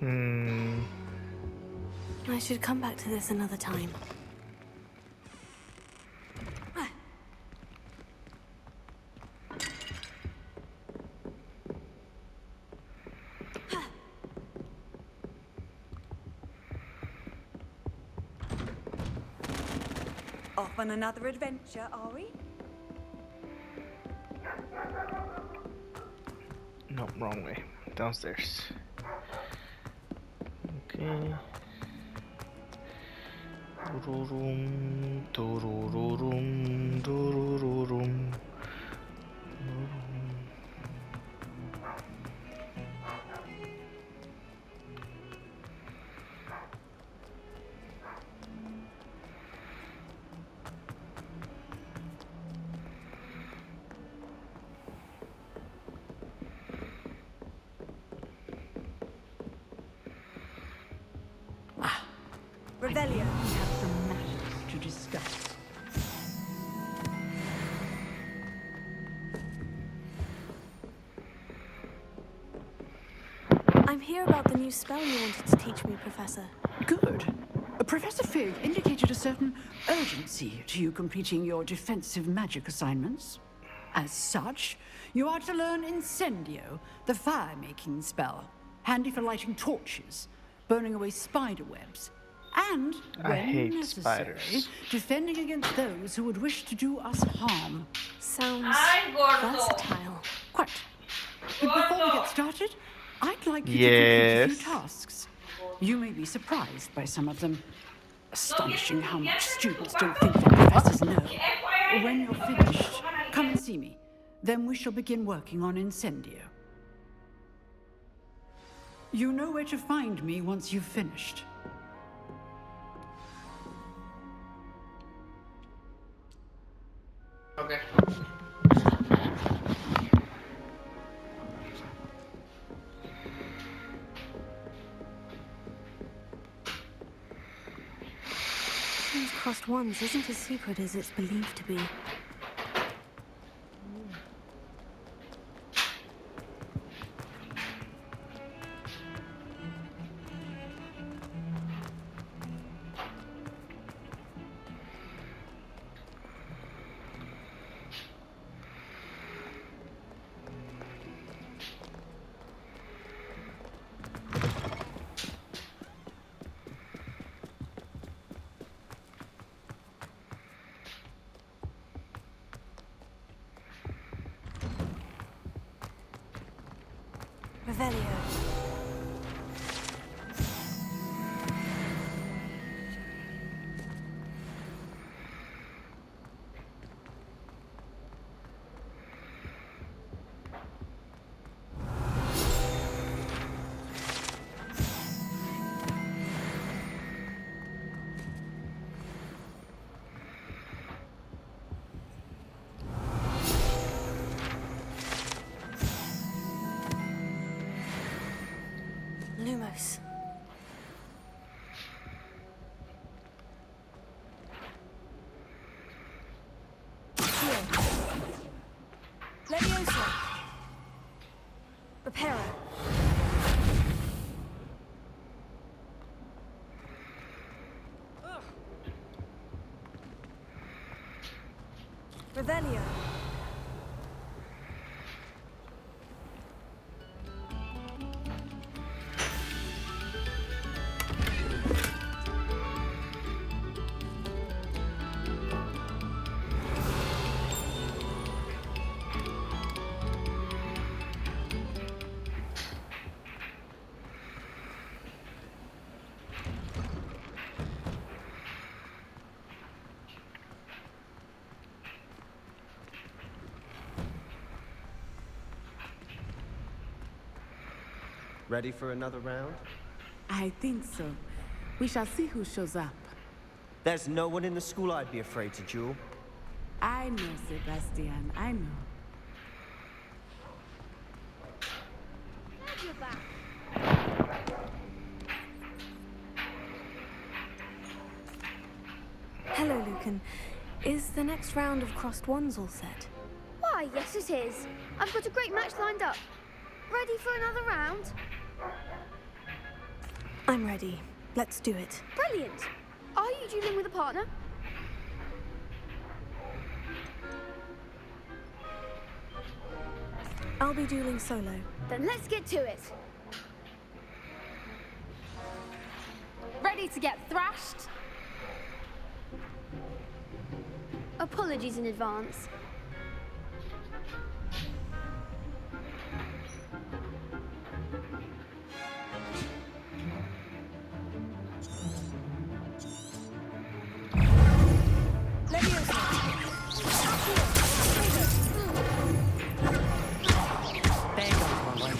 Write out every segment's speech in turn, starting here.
I should come back to this another time. Off on another adventure, are we? No, wrong way. Downstairs. Okay. Dururum, dururum, dururum. Revelio. We have some matters to discuss. I'm here about the new spell you wanted to teach me, Professor. Good. Professor Fig indicated a certain urgency to you completing your defensive magic assignments. As such, you are to learn Incendio, the fire-making spell, handy for lighting torches, burning away spider webs, and, I hate when necessary, spiders. defending against those who would wish to do us harm. Sounds Ay, gordo. versatile. Quite. But before we get started, I'd like you to complete a few Yes. tasks. You may be surprised by some of them. Astonishing how much students don't think their professors know. When you're finished, come and see me. Then we shall begin working on Incendio. You know where to find me once you've finished. Okay. These crossed ones isn't as secret as it's believed to be. Revelio. Lumos. Leviosa. Reparo. Revelio. Ready for another round? I think so. We shall see who shows up. There's no one in the school I'd be afraid to duel. I know, Sebastian. I know. Hello, Lucan. Is the next round of crossed ones all set? Why, yes it is. I've got a great match lined up. Ready for another round? I'm ready. Let's do it. Brilliant. Are you dueling with a partner? I'll be dueling solo. Then let's get to it. Ready to get thrashed? Apologies in advance. There goes my way.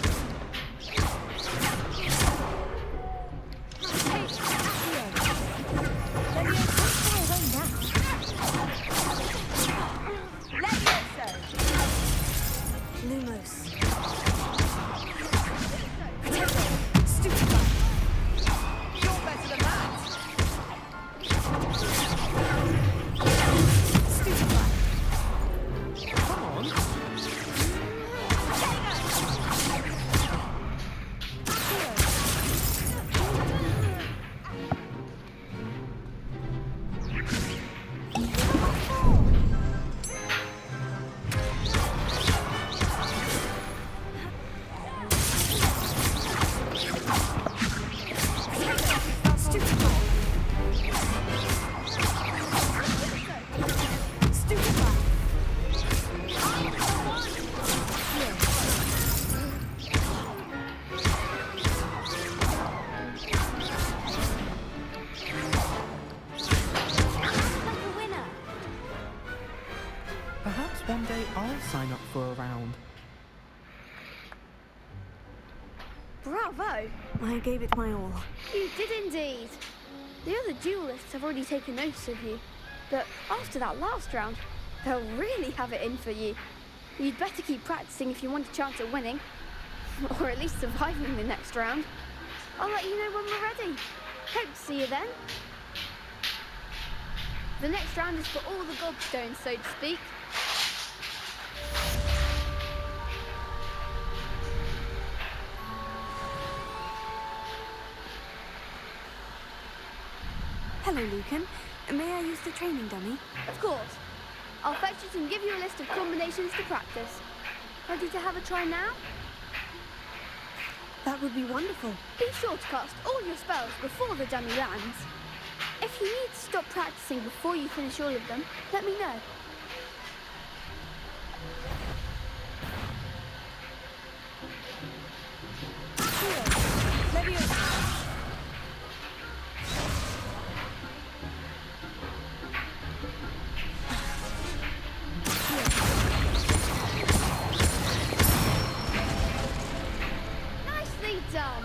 Lumos. Perhaps one day I'll sign up for a round. Bravo! I gave it my all. You did indeed. The other duelists have already taken notice of you, but after that last round, they'll really have it in for you. You'd better keep practicing if you want a chance at winning, or at least surviving the next round. I'll let you know when we're ready. Hope to see you then. The next round is for all the gobstones, so to speak. Hello, Lucan. May I use the training dummy? Of course. I'll fetch it and give you a list of combinations to practice. Ready to have a try now? That would be wonderful. Be sure to cast all your spells before the dummy lands. If you need to stop practicing before you finish all of them, let me know. Nicely done.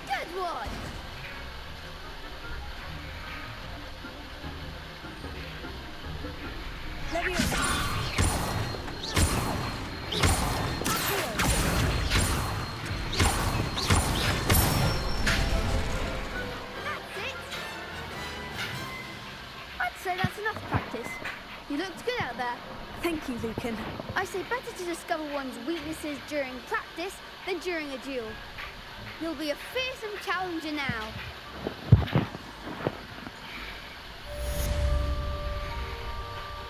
Good one. That's it. I'd say that's enough practice. You looked good out there. Thank you, Lucan. I say better to discover one's weaknesses during practice than during a duel. You'll be a fearsome challenger now.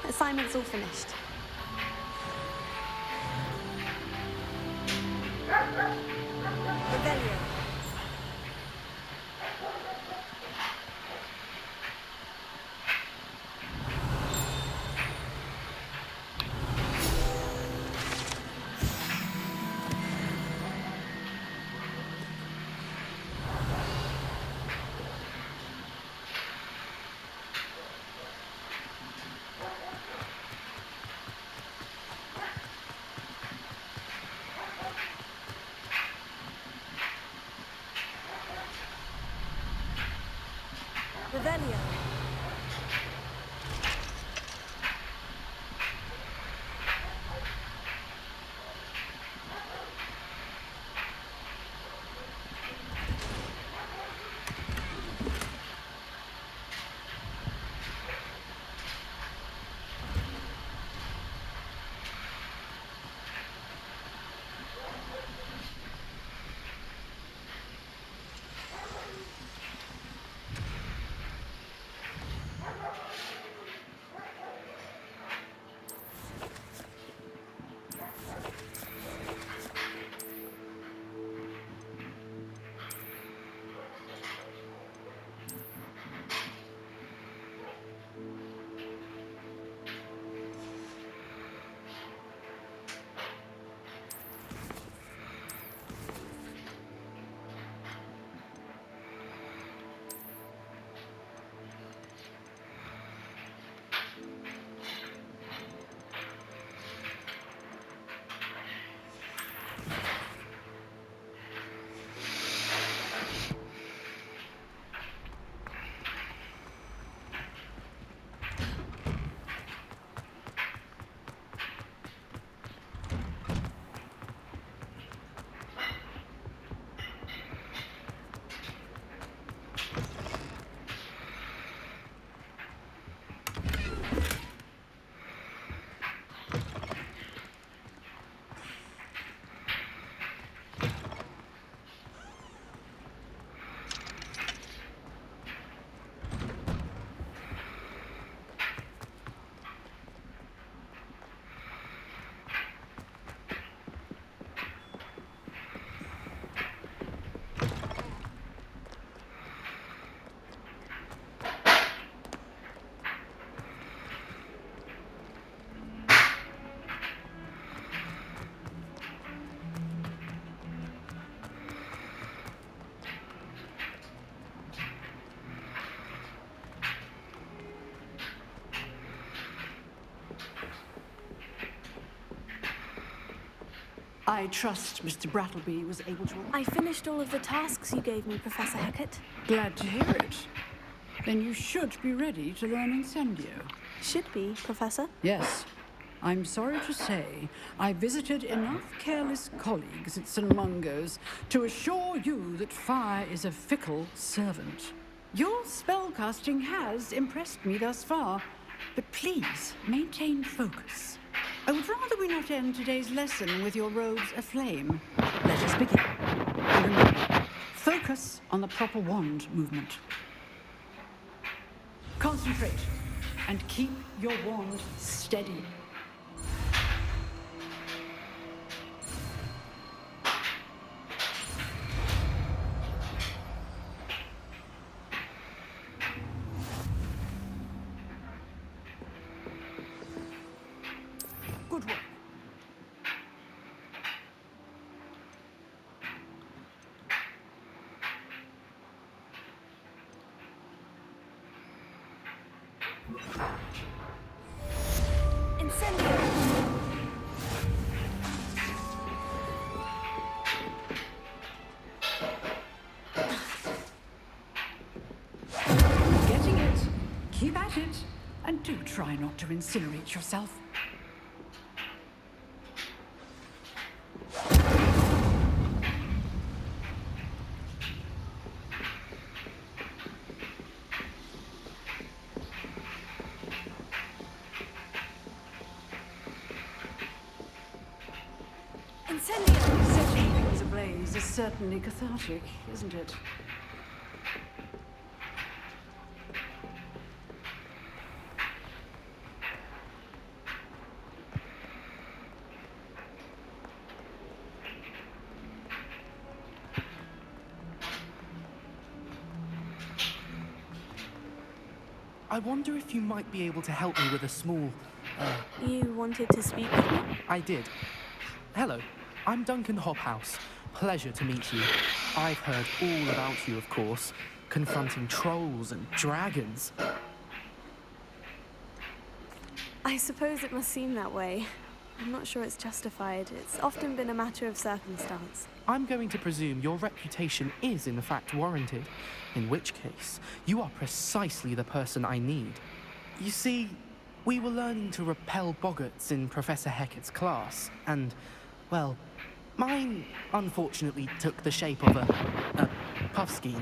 Assignment's all finished. Rebellion. Rebellion. I trust Mr. Brattleby was able to... I finished all of the tasks you gave me, Professor Hecat. Glad to hear it. Then you should be ready to learn Incendio. Should be, Professor. Yes. I'm sorry to say, I visited enough careless colleagues at St. Mungo's to assure you that fire is a fickle servant. Your spellcasting has impressed me thus far, but please maintain focus. I would rather we not end today's lesson with your robes aflame. Let us begin. And remember, focus on the proper wand movement. Concentrate and keep your wand steady. Good work. Incendio! Getting it. Keep at it. And do try not to incinerate yourself. Incendio! Setting things ablaze is certainly cathartic, isn't it? I wonder if you might be able to help me with a small... You wanted to speak with me? I did. Hello, I'm Duncan Hobhouse. Pleasure to meet you. I've heard all about you, of course, confronting trolls and dragons. I suppose it must seem that way. I'm not sure it's justified. It's often been a matter of circumstance. I'm going to presume your reputation is in fact warranted, in which case you are precisely the person I need. You see, we were learning to repel boggarts in Professor Hecat's class, and, well, mine unfortunately took the shape of a puffskein.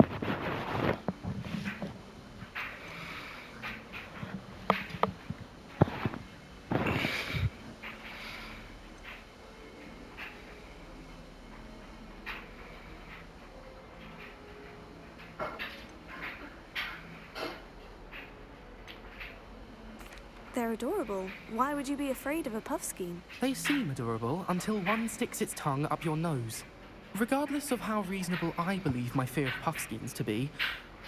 They're adorable. Why would you be afraid of a puffskein? They seem adorable until one sticks its tongue up your nose. Regardless of how reasonable I believe my fear of puffskeins to be,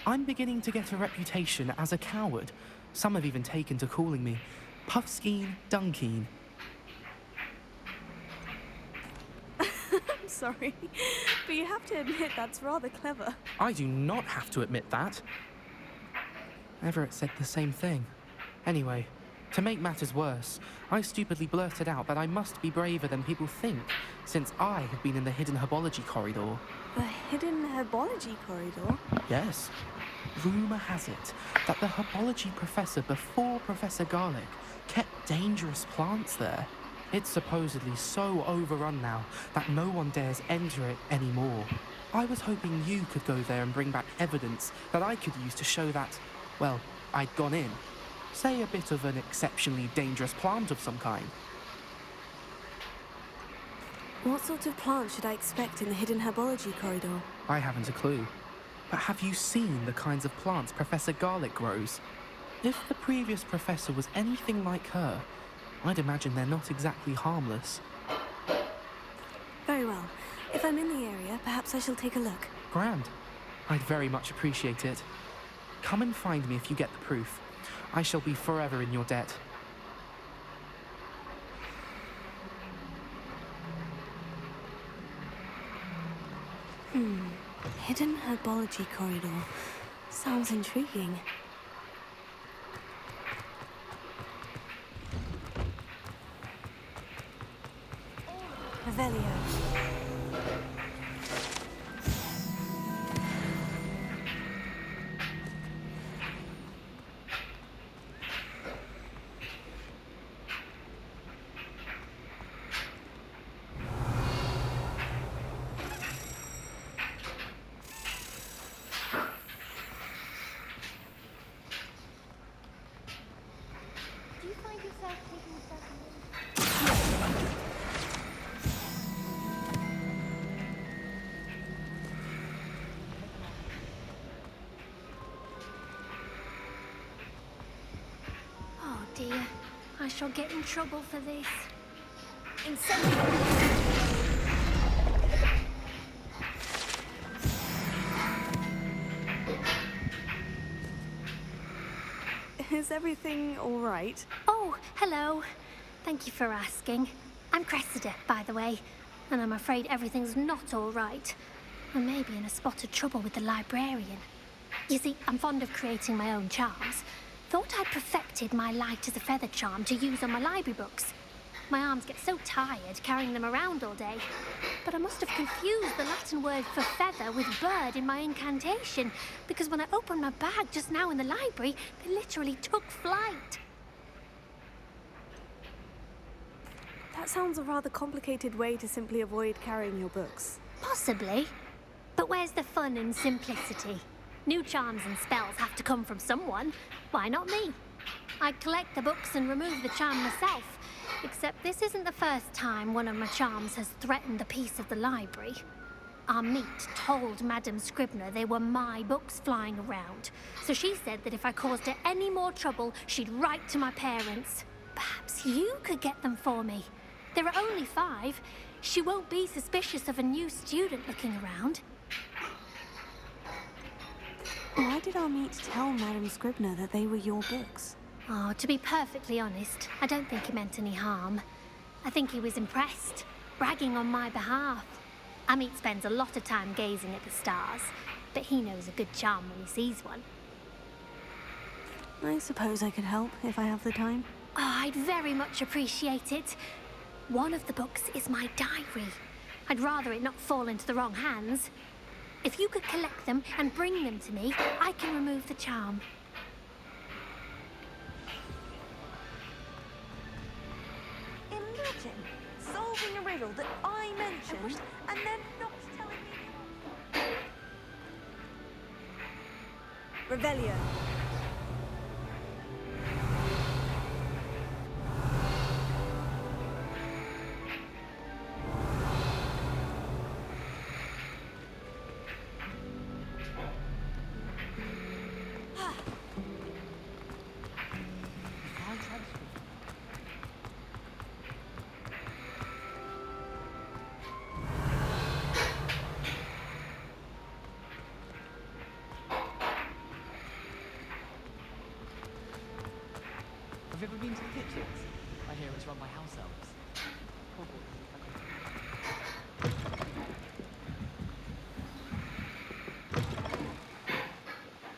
I'm beginning to get a reputation as a coward. Some have even taken to calling me Puffskein Dunkeen. I'm sorry, but you have to admit that's rather clever. I do not have to admit that. Everett said the same thing. Anyway, to make matters worse, I stupidly blurted out that I must be braver than people think, since I have been in the hidden herbology corridor. The hidden herbology corridor? Yes. Rumour has it that the herbology professor before Professor Garlic kept dangerous plants there. It's supposedly so overrun now that no one dares enter it anymore. I was hoping you could go there and bring back evidence that I could use to show that, well, I'd gone in. Say a bit of an exceptionally dangerous plant of some kind. What sort of plant should I expect in the hidden herbology corridor? I haven't a clue. But have you seen the kinds of plants Professor Garlic grows? If the previous professor was anything like her, I'd imagine they're not exactly harmless. Very well. If I'm in the area, perhaps I shall take a look. Grand. I'd very much appreciate it. Come and find me if you get the proof. I shall be forever in your debt. Hidden herbology corridor. Sounds intriguing. Revelio. Do you find yourself taking certain Oh dear, I shall get in trouble for this. Is everything all right? Oh, hello. Thank you for asking. I'm Cressida, by the way, and I'm afraid everything's not all right. I may be in a spot of trouble with the librarian. You see, I'm fond of creating my own charms. Thought I'd perfected my light as a feather charm to use on my library books. My arms get so tired carrying them around all day. But I must have confused the Latin word for feather with bird in my incantation, because when I opened my bag just now in the library, they literally took flight. That sounds a rather complicated way to simply avoid carrying your books. Possibly. But where's the fun and simplicity? New charms and spells have to come from someone. Why not me? I collect the books and remove the charm myself. Except this isn't the first time one of my charms has threatened the peace of the library. Our meet told Madame Scribner they were my books flying around. So she said that if I caused her any more trouble, she'd write to my parents. Perhaps you could get them for me. There are only 5. She won't be suspicious of a new student looking around. Why did our meet tell Madame Scribner that they were your books? Oh, to be perfectly honest, I don't think he meant any harm. I think he was impressed, bragging on my behalf. Amit spends a lot of time gazing at the stars, but he knows a good charm when he sees one. I suppose I could help if I have the time. Oh, I'd very much appreciate it. One of the books is my diary. I'd rather it not fall into the wrong hands. If you could collect them and bring them to me, I can remove the charm. Imagine solving a riddle that I mentioned and then not telling me the answer. Revelio. Have you ever been to the kitchens? I hear it's run by house elves.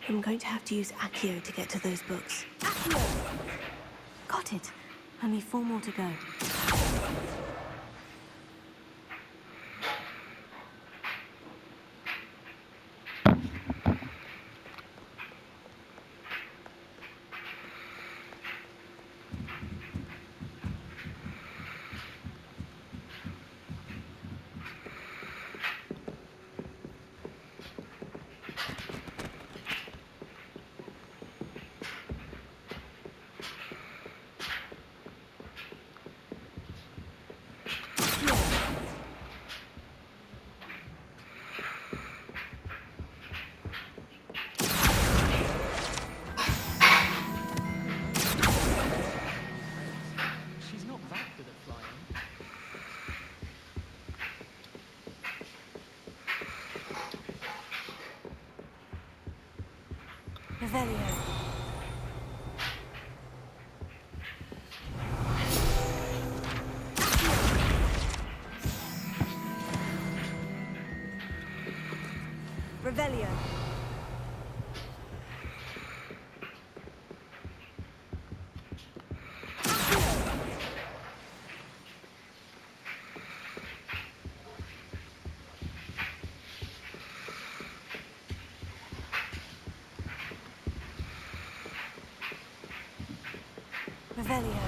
I'm going to have to use Accio to get to those books. Accio! Got it. Only 4 more to go. She's not that good at flying. Revelio. Revelio. Revelio.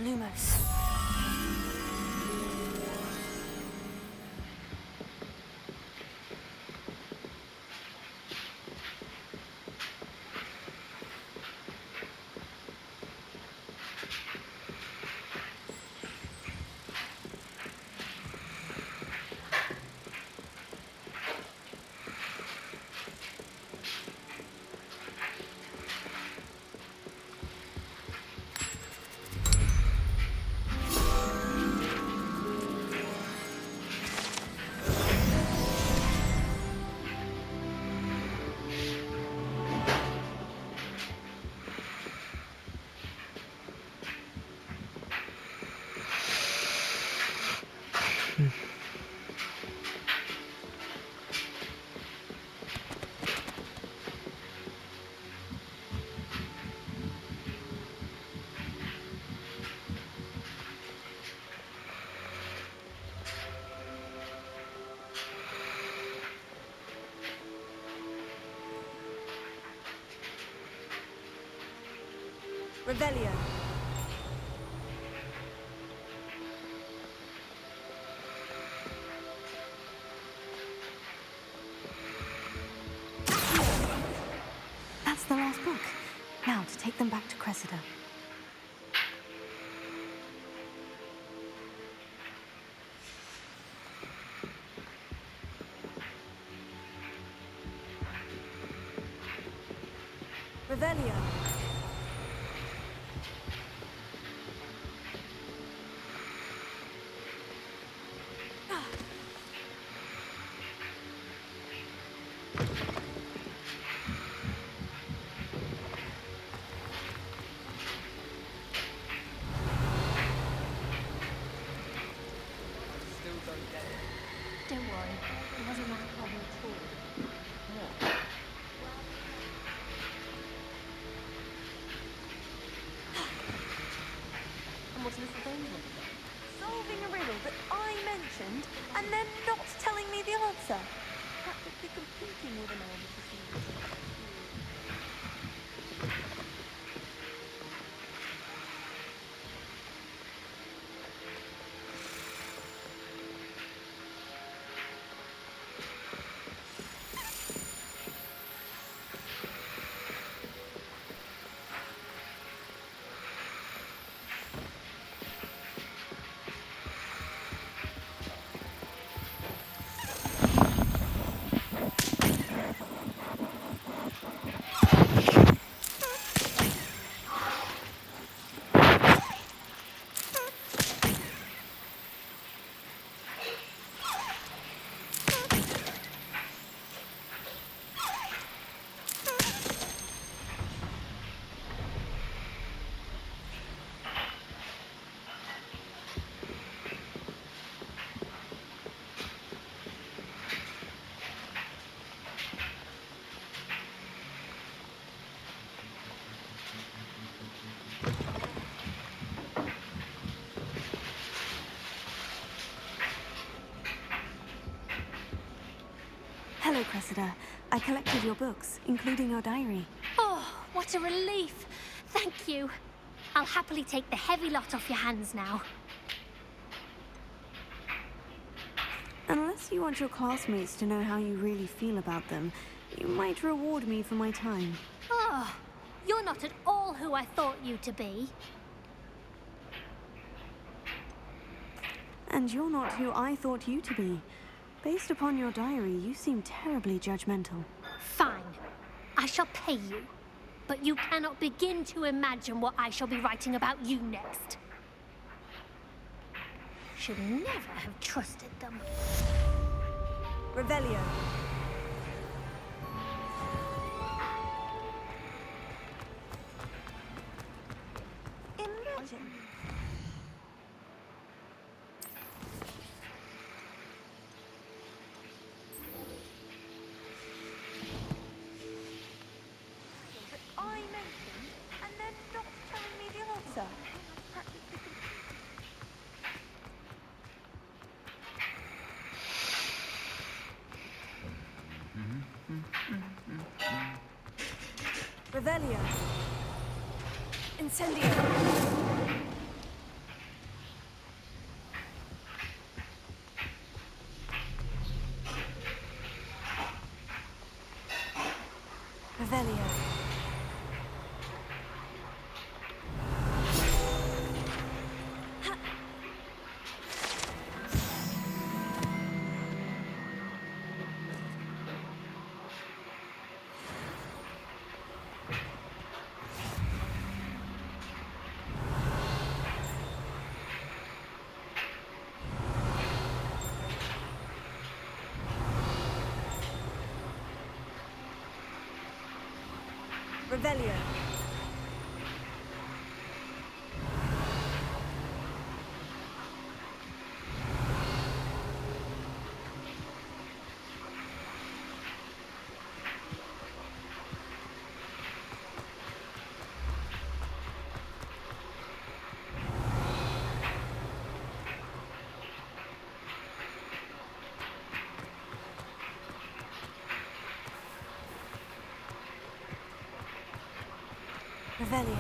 Lumos. Revelio. That's the last book. Now to take them back to Cressida. Revelio. Don't worry, it wasn't my problem at all. And what's Mr. Danger? Solving a riddle that I mentioned and then not telling me the answer. Practically competing with an elder to see this. Hello, Cressida. I collected your books, including your diary. Oh, what a relief! Thank you. I'll happily take the heavy lot off your hands now. Unless you want your classmates to know how you really feel about them, you might reward me for my time. Oh, you're not at all who I thought you to be. And you're not who I thought you to be. Based upon your diary, you seem terribly judgmental. Fine. I shall pay you. But you cannot begin to imagine what I shall be writing about you next. Should never have trusted them. Revelio. Imagine. That I mentioned and then not telling me the answer. Practically Revelio. Incendio. Revelio. Revelio. Revelio.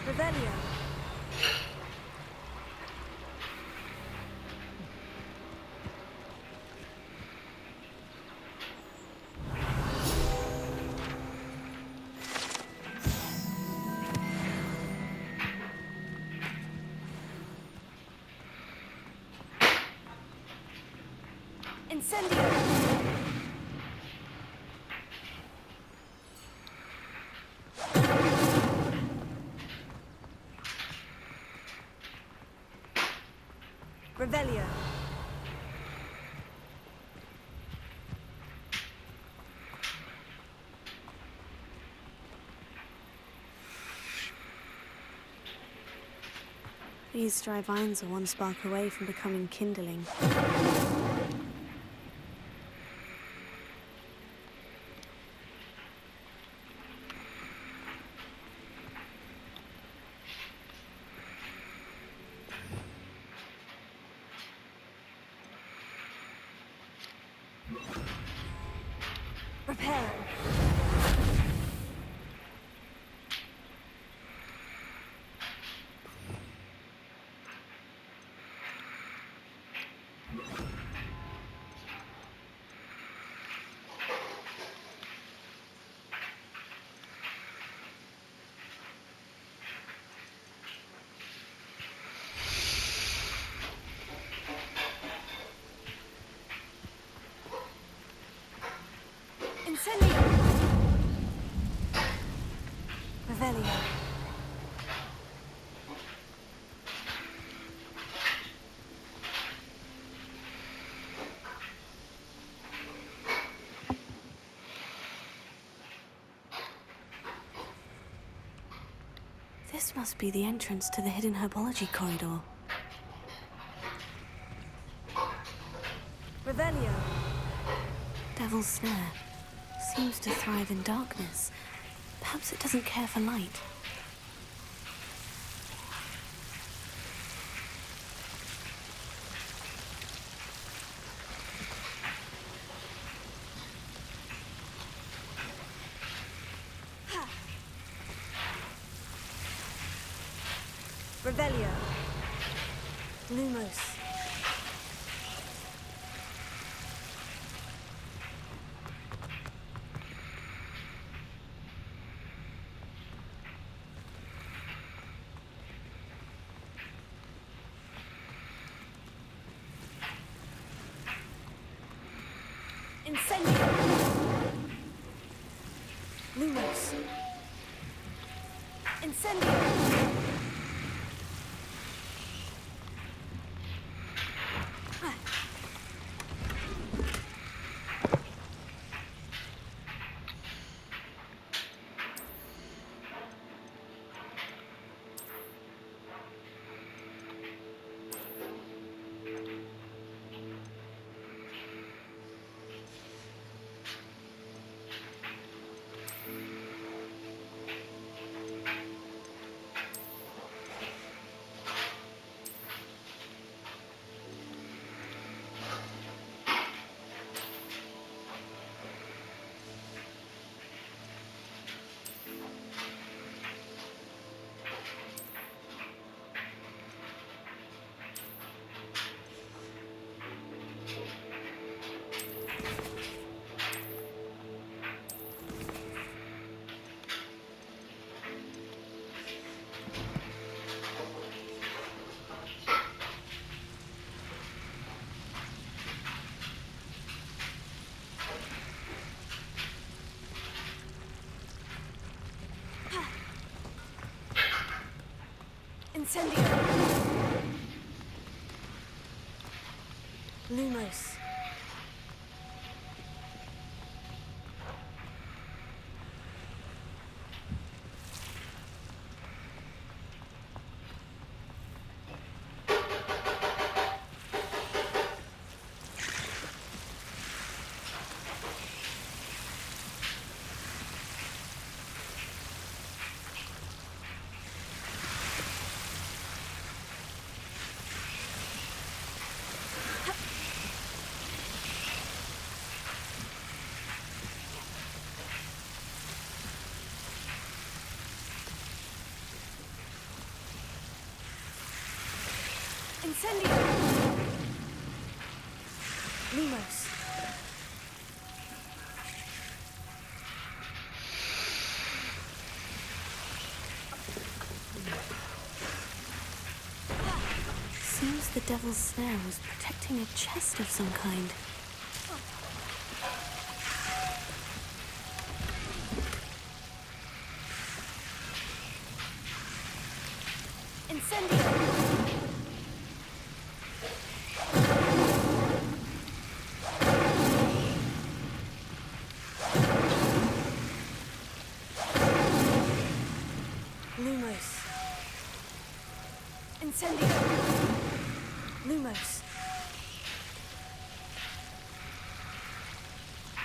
Revelio. Incendio. Revelio. These dry vines are one spark away from becoming kindling. Reparo. Incendio. Revelio. This must be the entrance to the hidden herbology corridor. Revelio. Devil's Snare. Seems to thrive in darkness. Perhaps it doesn't care for light. Revelio. Lumos. Incendio. Lumos. Incendio. Incendio! Lumos. Incendio! Lumos. Seems the devil's snare was protecting a chest of some kind. Incendio! Lumos. Incendio! Lumos.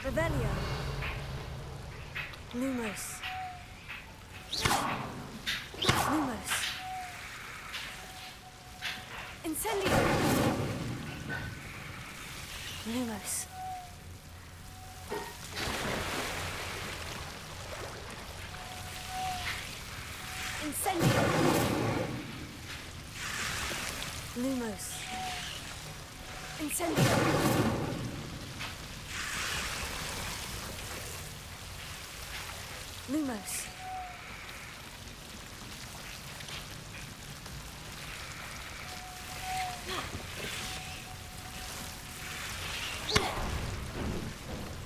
Revelio. Lumos. Lumos. Incendio! Lumos. Incendio! Lumos. Incendio! Lumos.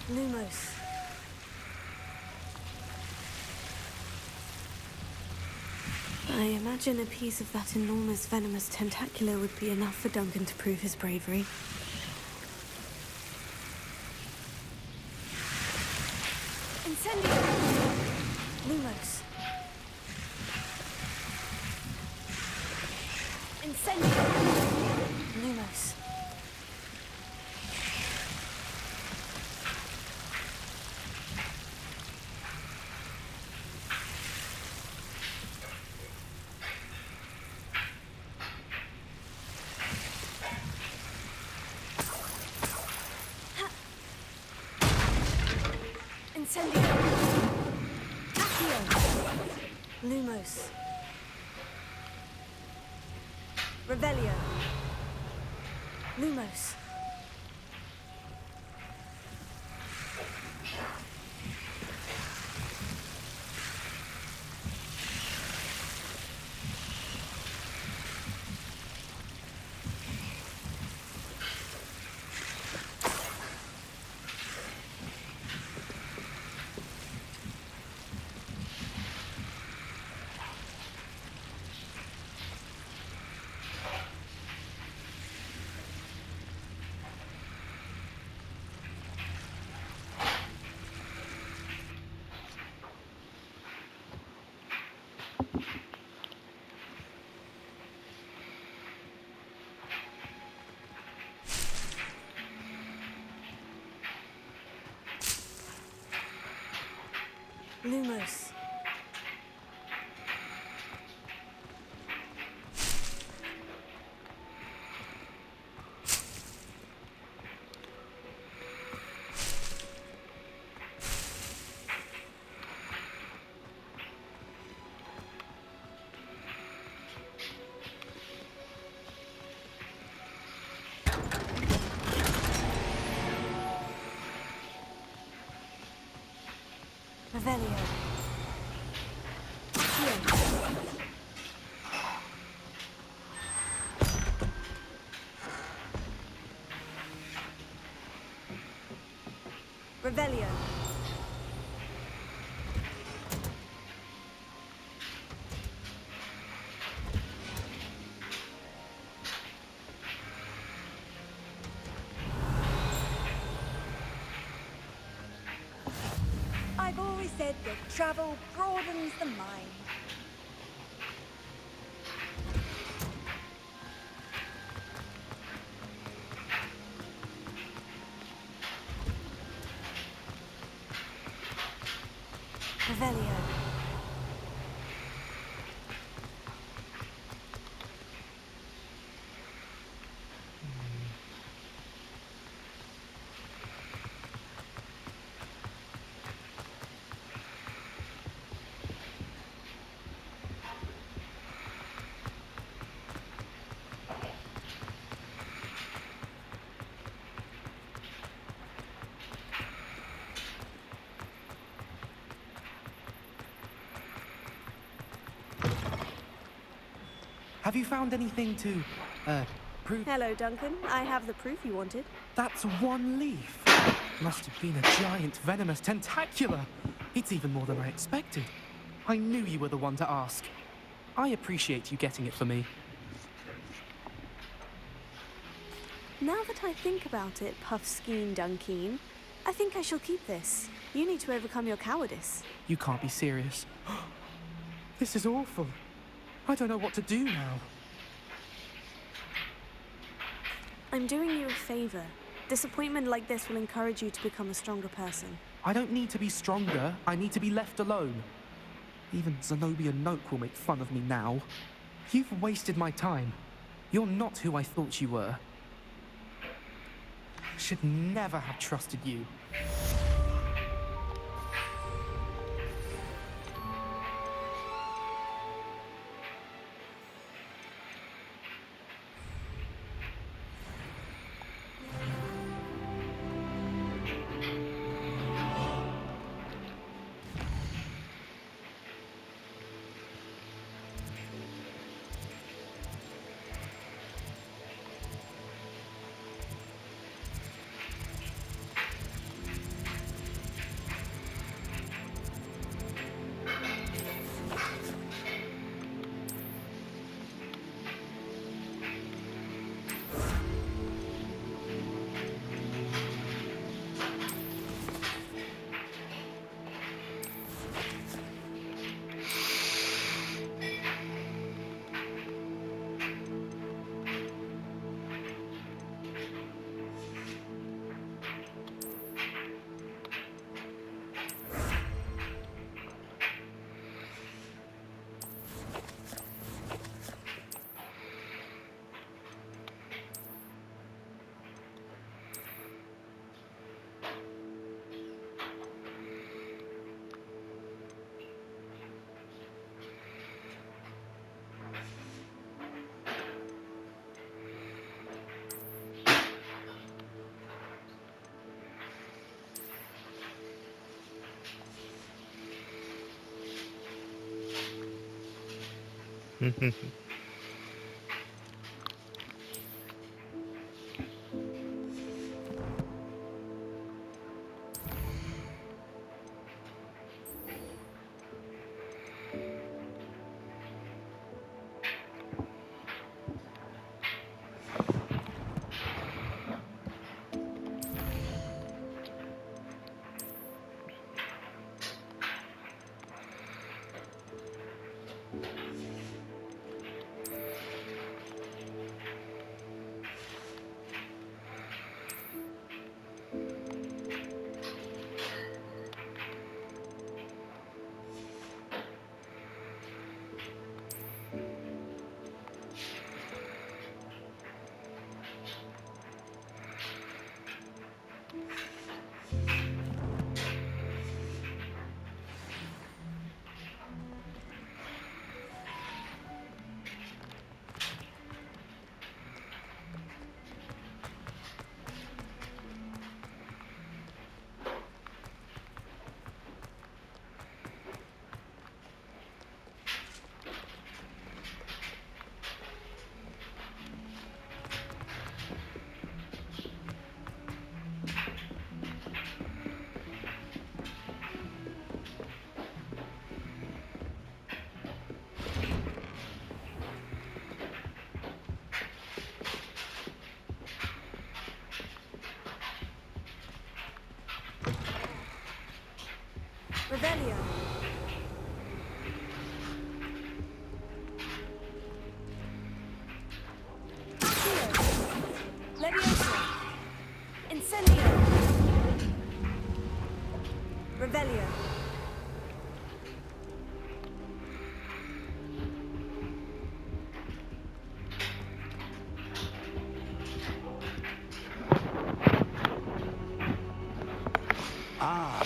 Lumos. I imagine a piece of that enormous venomous tentacular would be enough for Duncan to prove his bravery. Incendio! Lumos. Incendio! Lumos. Incendio! Accio! Lumos. Revelio. Lumos. Lumos. Revelio. Revelio. always said that travel broadens the mind. Revelio. Have you found anything to, prove? Hello, Duncan. I have the proof you wanted. That's one leaf. Must have been a giant venomous tentacula. It's even more than I expected. I knew you were the one to ask. I appreciate you getting it for me. Now that I think about it, Puffskein Dunkeen, I think I shall keep this. You need to overcome your cowardice. You can't be serious. This is awful. I don't know what to do now. I'm doing you a favor. Disappointment like this will encourage you to become a stronger person. I don't need to be stronger. I need to be left alone. Even Zenobia Noak will make fun of me now. You've wasted my time. You're not who I thought you were. Should never have trusted you.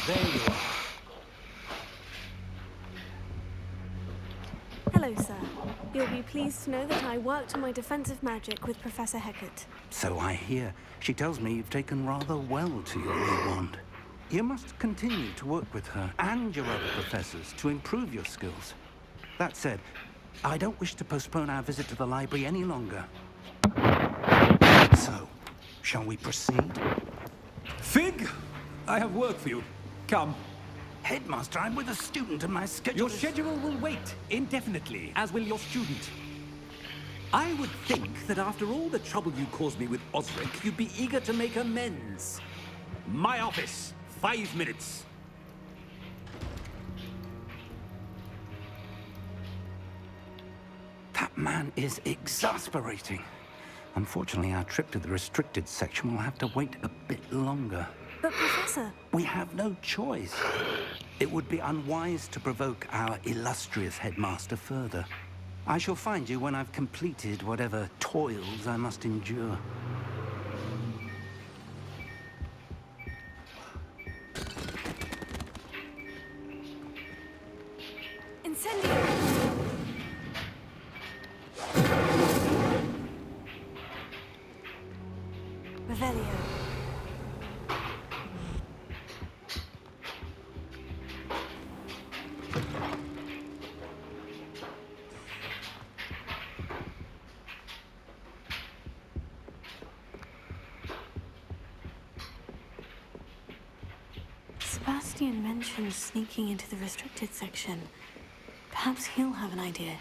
there you are. Hello, sir. You'll be pleased to know that I worked on my defensive magic with Professor Hecat. So I hear. She tells me you've taken rather well to your new wand. You must continue to work with her and your other professors to improve your skills. That said, I don't wish to postpone our visit to the library any longer. So, shall we proceed? Fig, I have work for you. Come. Headmaster, I'm with a student and my schedule Your is... schedule will wait indefinitely, as will your student. I would think that after all the trouble you caused me with Osric, you'd be eager to make amends. My office, 5 minutes. That man is exasperating. Unfortunately, our trip to the restricted section will have to wait a bit longer. But, Professor... We have no choice. It would be unwise to provoke our illustrious headmaster further. I shall find you when I've completed whatever toils I must endure. Incendio! Revelio. Sebastian mentioned sneaking into the restricted section. Perhaps he'll have an idea.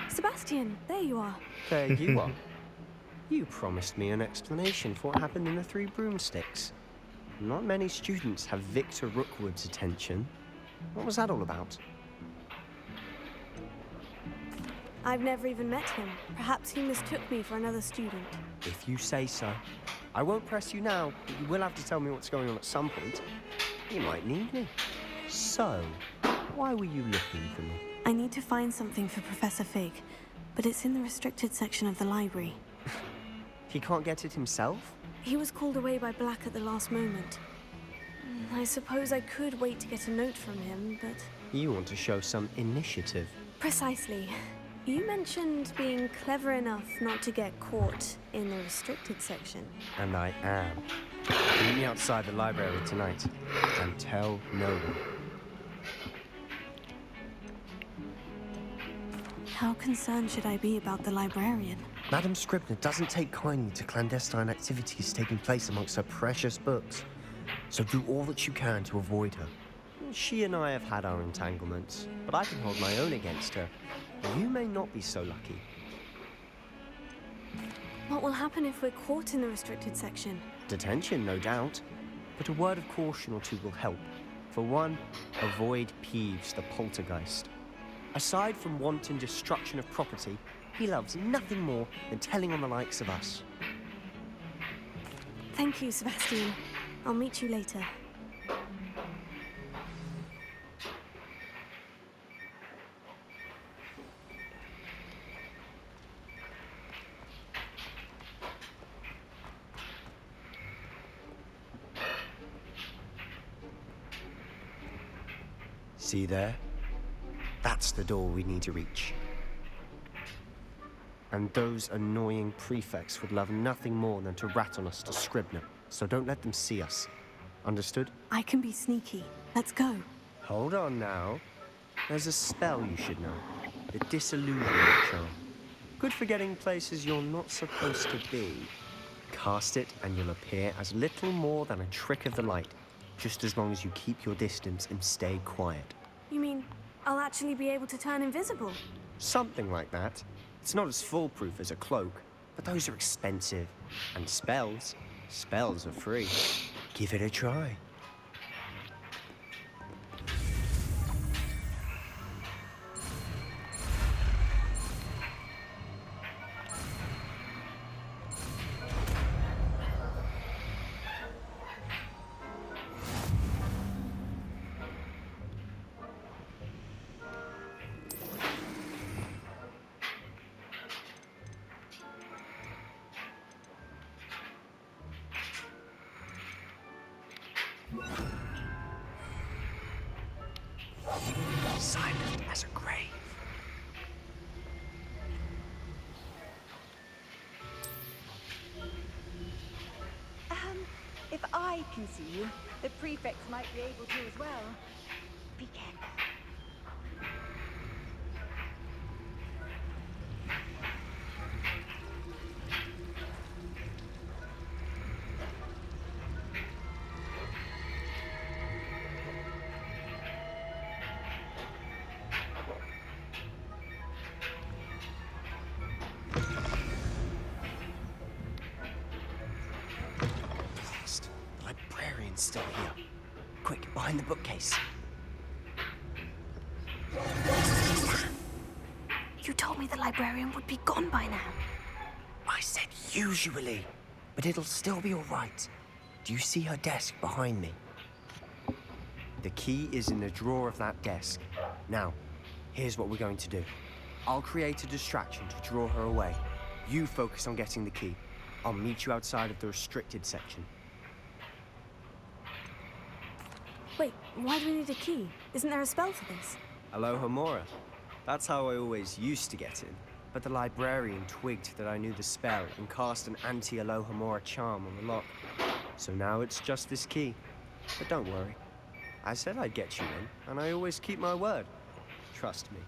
Sebastian, there you are. There you are. You promised me an explanation for what happened in the Three Broomsticks. Not many students have Victor Rookwood's attention. What was that all about? I've never even met him. Perhaps he mistook me for another student. If you say so. I won't press you now, but you will have to tell me what's going on at some point. You might need me. So, why were you looking for me? I need to find something for Professor Fig, but it's in the restricted section of the library. He can't get it himself? He was called away by Black at the last moment. I suppose I could wait to get a note from him, but... You want to show some initiative. Precisely. You mentioned being clever enough not to get caught in the restricted section. And I am. Meet me outside the library tonight, and tell no one. How concerned should I be about the librarian? Madam Scribner doesn't take kindly to clandestine activities taking place amongst her precious books. So do all that you can to avoid her. She and I have had our entanglements, but I can hold my own against her. You may not be so lucky. What will happen if we're caught in the restricted section? Detention, no doubt. But a word of caution or two will help. For one, avoid Peeves, the poltergeist. Aside from wanton destruction of property, he loves nothing more than telling on the likes of us. Thank you, Sebastian. I'll meet you later. See there? That's the door we need to reach. And those annoying prefects would love nothing more than to rat on us to Scribner, so don't let them see us. Understood? I can be sneaky. Let's go. Hold on now. There's a spell you should know. The Disillusionment Charm. Good for getting places you're not supposed to be. Cast it and you'll appear as little more than a trick of the light. just as long as you keep your distance and stay quiet. You mean I'll actually be able to turn invisible? Something like that. It's not as foolproof as a cloak, but those are expensive. And spells are free. Give it a try. Silent as a grave. If I can see you, the prefects might be able to as well. Be careful. Blast. The librarian's still here. Quick, behind the bookcase. You told me the librarian would be gone by now. I said usually, but it'll still be all right. Do you see her desk behind me? The key is in the drawer of that desk. Now, here's what we're going to do. I'll create a distraction to draw her away. You focus on getting the key. I'll meet you outside of the restricted section. Wait, why do we need a key? Isn't there a spell for this? Alohomora. That's how I always used to get in. But the librarian twigged that I knew the spell and cast an anti-Alohomora charm on the lock. So now it's just this key. But don't worry. I said I'd get you in, and I always keep my word. Trust me.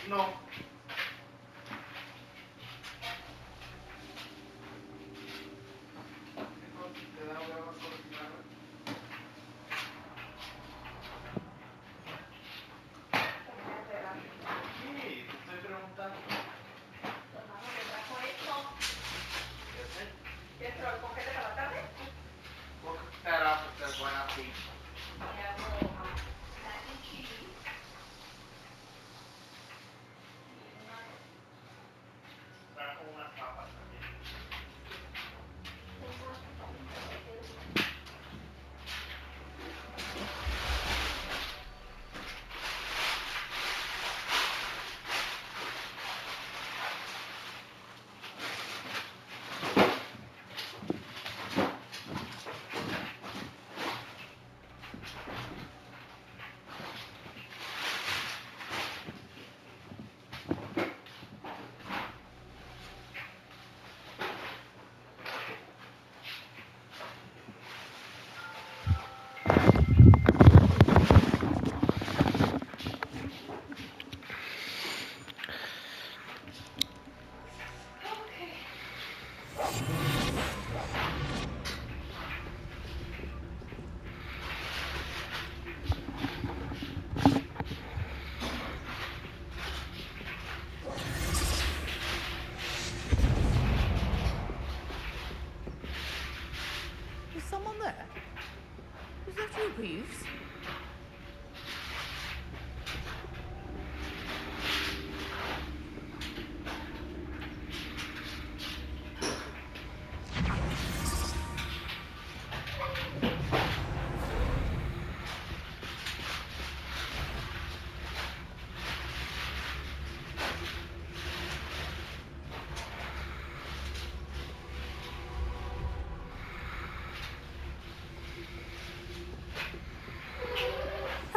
No.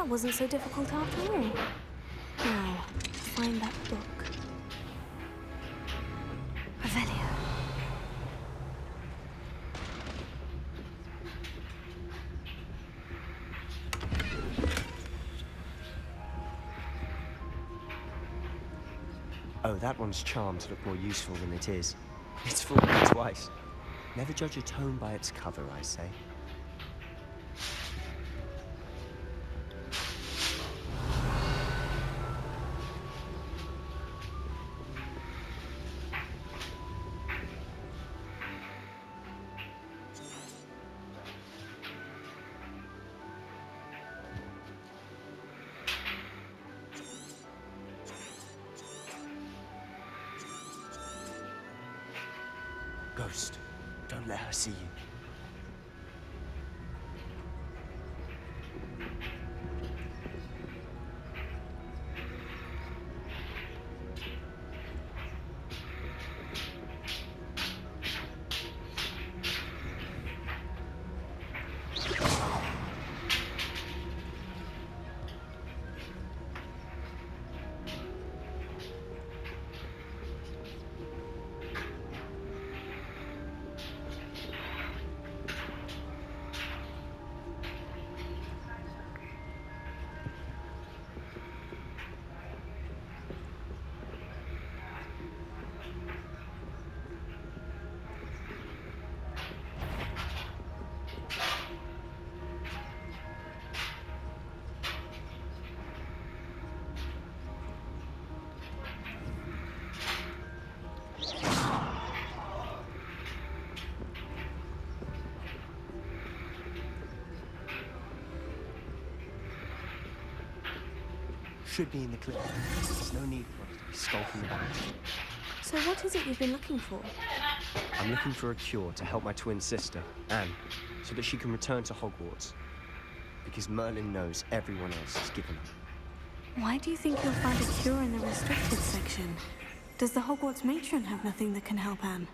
That wasn't so difficult after all. Now, find that book. Revelio. Oh, that one's charms look more useful than it is. It's fooled me twice. Never judge a tome by its cover, I say. Ghost, don't let her see you. Should be in the clip. There's no need for us to be skulking about. So what is it you've been looking for? I'm looking for a cure to help my twin sister, Anne, so that she can return to Hogwarts. Because Merlin knows everyone else has given up. Why do you think you'll find a cure in the restricted section? Does the Hogwarts matron have nothing that can help Anne?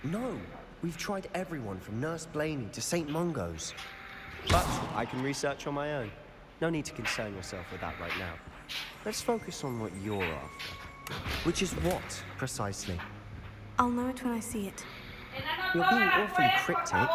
No, we've tried everyone from Nurse Blaney to St. Mungo's. But I can research on my own. No need to concern yourself with that right now. Let's focus on what you're after. Which is what, precisely? I'll know it when I see it. You're being awfully cryptic.